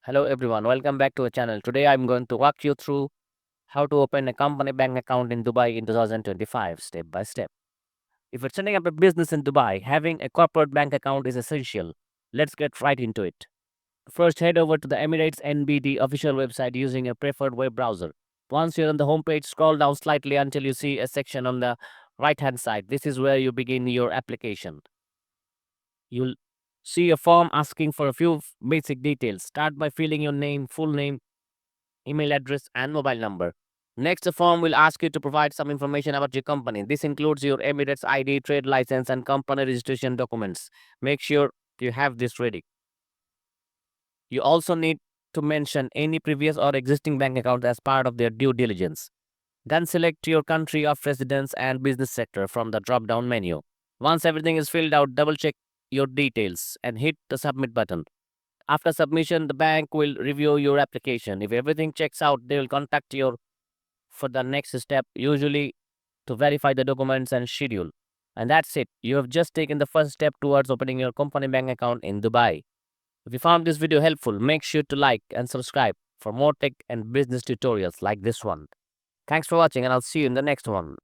Hello everyone, welcome back to our channel. Today I'm going to walk you through how to open a company bank account in Dubai in 2025 step by step. If you're setting up a business in Dubai, having a corporate bank account is essential. Let's get right into it. First, head over to the Emirates NBD official website using a preferred web browser. Once you're on the homepage, scroll down slightly until you see a section on the right hand side. This is where you begin your application. You'll see a form asking for a few basic details. Start by filling your name, full name, email address, and mobile number. Next, the form will ask you to provide some information about your company. This includes your Emirates ID, trade license, and company registration documents. Make sure you have this ready. You also need to mention any previous or existing bank account as part of their due diligence. Then select your country of residence and business sector from the drop down menu. Once everything is filled out, double check your details and hit the submit button. After submission, the bank will review your application. If everything checks out, they will contact you for the next step, usually to verify the documents and schedule. And that's it. You have just taken the first step towards opening your company bank account in Dubai. If you found this video helpful, make sure to like and subscribe for more tech and business tutorials like this one. Thanks for watching, and I'll see you in the next one.